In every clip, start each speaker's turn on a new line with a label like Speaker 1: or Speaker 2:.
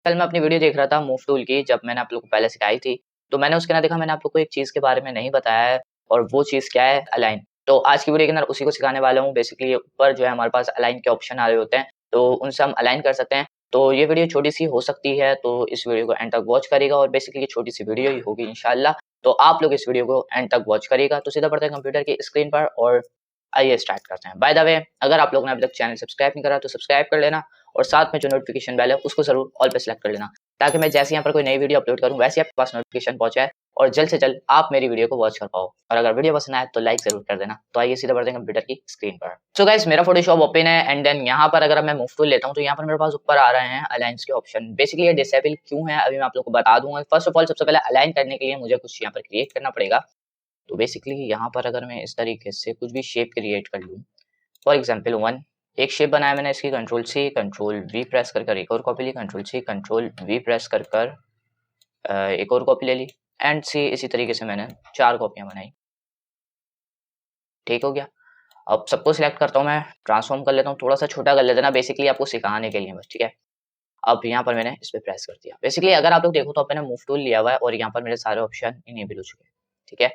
Speaker 1: कल मैं अपनी वीडियो देख रहा था मूव टूल की, जब मैंने आप लोगों को पहले सिखाई थी, तो मैंने उसके अंदर देखा मैंने आप लोग को एक चीज़ के बारे में नहीं बताया है और वो चीज़ क्या है अलाइन। तो आज की वीडियो के अंदर उसी को सिखाने वाला हूँ। बेसिकली ऊपर जो है हमारे पास अलाइन के ऑप्शन आ रहे होते हैं, तो उनसे हम अलाइन कर सकते हैं। तो ये वीडियो छोटी-सी हो सकती है, तो इस वीडियो को एंड तक वॉच करिएगा और बेसिकली ये छोटी-सी वीडियो ही होगी इंशाल्लाह। तो आप लोग इस वीडियो को एंड तक वॉच करिएगा। तो सीधा बढ़ते हैं कंप्यूटर की स्क्रीन पर और आइए स्टार्ट करते हैं। बाय द वे, अगर आप लोगों ने अभी तक चैनल सब्सक्राइब नहीं करा तो सब्सक्राइब कर लेना और साथ में जो नोटिफिकेशन बेल है उसको ज़रूर ऑल पे सेलेक्ट कर लेना, ताकि मैं जैसे यहाँ पर कोई नई वीडियो अपलोड करूँ वैसे आपके पास नोटिफिकेशन पहुंचाए और जल्द से जल्द आप मेरी वीडियो को वॉच कर पाओ। और अगर वीडियो पसंद आए तो लाइक जरूर कर देना। तो आइए सीधा बढ़ते हैं कंप्यूटर की स्क्रीन पर। सो गाइस, मेरा फोटोशॉप ओपन है एंड देन यहाँ पर अगर मैं मूव टूल लेता हूँ तो यहाँ पर मेरे पास ऊपर आ रहे हैं अलाइंस के ऑप्शन। बेसिकली ये डिसेबल क्यों है अभी मैं आप लोग को बता दूंगा। फर्स्ट ऑफ ऑल सबसे पहले अलाइन करने के लिए मुझे कुछ यहाँ पर क्रिएट करना पड़ेगा। तो बेसिकली यहाँ पर अगर मैं इस तरीके से कुछ भी शेप क्रिएट कर लूँ, फॉर एग्जाम्पल एक शेप बनाया मैंने, इसकी control C control V press कर एक और कॉपी ली, control C control V press कर एक और कॉपी ले ली एंड सी इसी तरीके से मैंने 4 कॉपियां बनाई। ठीक हो गया। अब सबको सिलेक्ट करता हूँ, मैं ट्रांसफॉर्म कर लेता हूँ, थोड़ा सा छोटा कर लेते ना, बेसिकली आपको सिखाने के लिए बस। ठीक है, अब यहाँ पर मैंने इस पे प्रेस कर दिया। बेसिकली अगर आप लोग देखो तो मैंने मूव टूल लिया हुआ है और यहाँ पर मेरे सारे ऑप्शन इनेबल हो चुके हैं। ठीक है,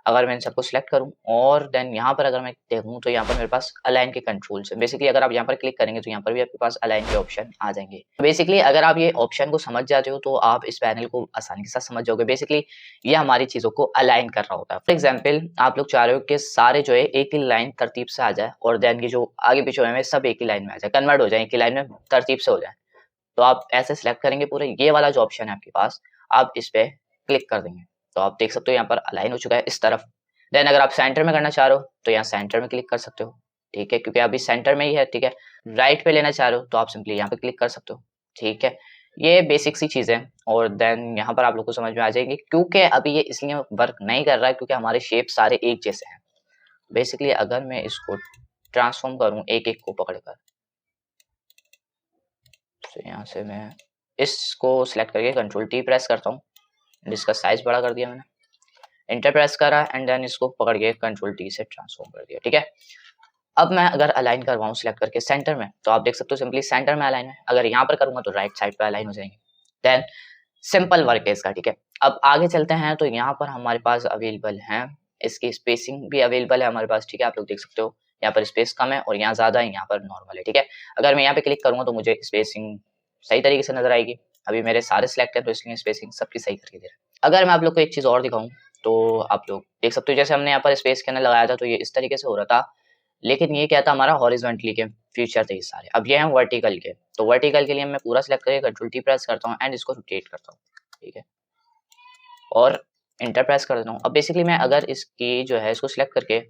Speaker 1: अगर मैं इन सबको सिलेक्ट करूँ और देन यहाँ पर अगर मैं देखूँ तो यहाँ पर मेरे पास अलाइन के कंट्रोल्स है। बेसिकली अगर आप यहाँ पर क्लिक करेंगे तो यहाँ पर भी आपके पास अलाइन के ऑप्शन आ जाएंगे। बेसिकली अगर आप ये ऑप्शन को समझ जाते हो तो आप इस पैनल को आसानी के साथ समझ जाओगे। बेसिकली ये हमारी चीजों को अलाइन कर रहा होता है। फॉर एग्जाम्पल आप लोग चाह रहे हो कि सारे जो है एक ही लाइन तरतीब से आ जाए और देन की जो आगे पीछे है सब एक ही लाइन में आ जाए, कन्वर्ट हो जाए, एक ही लाइन में तरतीब से हो जाए। तो आप ऐसे सिलेक्ट करेंगे पूरे ये वाला जो ऑप्शन है आपके पास, आप इस पे क्लिक कर देंगे तो आप देख सकते हो यहाँ पर अलाइन हो चुका है इस तरफ। देन अगर आप सेंटर में करना चाह रहे हो तो यहाँ सेंटर में क्लिक कर सकते हो। ठीक है, क्योंकि अभी सेंटर में ही है। ठीक है, राइट पे लेना चाह रहे हो तो आप सिंपली यहाँ पे क्लिक कर सकते हो। ठीक है, ये बेसिक सी चीजें और देन यहाँ पर आप लोग को समझ में आ जाएगी, क्योंकि अभी ये इसलिए वर्क नहीं कर रहा है क्योंकि हमारे शेप सारे एक जैसे हैं। बेसिकली अगर मैं इसको ट्रांसफॉर्म करूँ एक एक को पकड़कर, तो यहाँ से मैं इसको सिलेक्ट करके कंट्रोल टी प्रेस करता हूँ, इसका साइज बड़ा कर दिया मैंने, एंटर प्रेस करा एंड देन इसको पकड़ के कंट्रोल टी से ट्रांसफॉर्म कर दिया। ठीक है, अब मैं अगर अलाइन करवाऊँ सिलेक्ट करके सेंटर में तो आप देख सकते हो सिंपली सेंटर में अलाइन है। अगर यहाँ पर करूंगा तो राइट साइड पे अलाइन हो जाएंगे। देन सिंपल वर्क है इसका। ठीक है, अब आगे चलते हैं तो यहाँ पर हमारे पास अवेलेबल है, इसकी स्पेसिंग भी अवेलेबल है हमारे पास। ठीक है, आप लोग देख सकते हो यहाँ पर स्पेस कम है और यहाँ ज्यादा है, यहाँ पर नॉर्मल है। ठीक है, अगर मैं यहाँ पे क्लिक करूंगा तो मुझे स्पेसिंग सही तरीके से नजर आएगी। अभी मेरे सारे सिलेक्ट है तो इसलिए स्पेसिंग सबकी सही करके दे रहा है। अगर मैं आप लोग को एक चीज और दिखाऊं तो आप लोग देख सकते हो, जैसे हमने यहाँ पर स्पेस के अंदर लगाया था तो ये इस तरीके से हो रहा था, लेकिन ये क्या था हमारा हॉरिजॉन्टली के फीचर थे ये सारे। अब ये हैं वर्टिकल के, तो वर्टिकल के लिए मैं पूरा सिलेक्ट करके कंट्रोल टी प्रेस करता हूँ एंड इसको रोटेट करता हूँ। ठीक है, और इंटर प्रेस कर देता हूँ। अब बेसिकली मैं अगर इसकी जो है इसको सिलेक्ट करके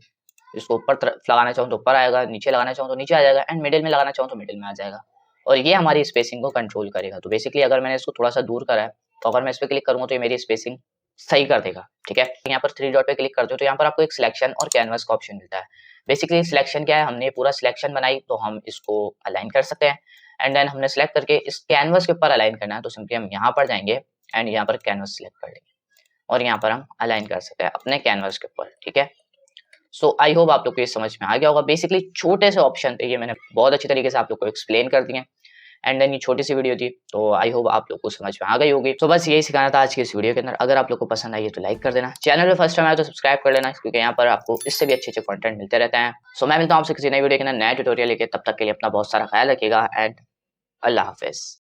Speaker 1: इसको ऊपर तरफ लगाना चाहूँ तो ऊपर आएगा, नीचे लगाना चाहूँ तो नीचे आ जाएगा एंड मिडिल में लगाना चाहूँ तो मिडिल में आ जाएगा और ये हमारी स्पेसिंग को कंट्रोल करेगा। तो बेसिकली अगर मैंने इसको थोड़ा सा दूर करा है तो अगर मैं इस पे क्लिक करूंगा तो ये मेरी स्पेसिंग सही कर देगा। ठीक है, यहाँ पर 3 डॉट पे क्लिक करते हो तो यहाँ पर आपको एक सिलेक्शन और कैनवस का ऑप्शन मिलता है। बेसिकली सिलेक्शन क्या है, हमने पूरा सिलेक्शन बनाई तो हम इसको अलाइन कर सकते हैं एंड देन हमने सेलेक्ट करके इस कैनवस के ऊपर अलाइन करना है तो सिंपली हम यहाँ पर जाएंगे एंड यहाँ पर कैनवस सिलेक्ट कर लेंगे और यहाँ पर हम अलाइन कर सकते हैं अपने कैनवस के ऊपर। ठीक है, सो आई होप आप लोग को ये समझ में आ गया होगा। बेसिकली छोटे से ऑप्शन थे, ये मैंने बहुत अच्छी तरीके से आप लोग को एक्सप्लेन कर दिए एंड देन ये छोटी सी वीडियो थी तो आई होप आप लोग को समझ में आ गई होगी। तो बस यही सिखाना था आज की इस वीडियो के अंदर। अगर आप लोग को पसंद आई है तो लाइक कर देना, चैनल पे फर्स्ट टाइम आया तो सब्सक्राइब कर लेना, क्योंकि यहाँ पर आपको इससे भी अच्छे अच्छे कंटेंट मिलते रहते हैं। सो मैं मिलता हूँ आपसे किसी नई वीडियो के अंदर नया ट्यूटोरियल लेके, तब तक के लिए अपना बहुत सारा ख्याल रखिएगा एंड अल्लाह हाफिज।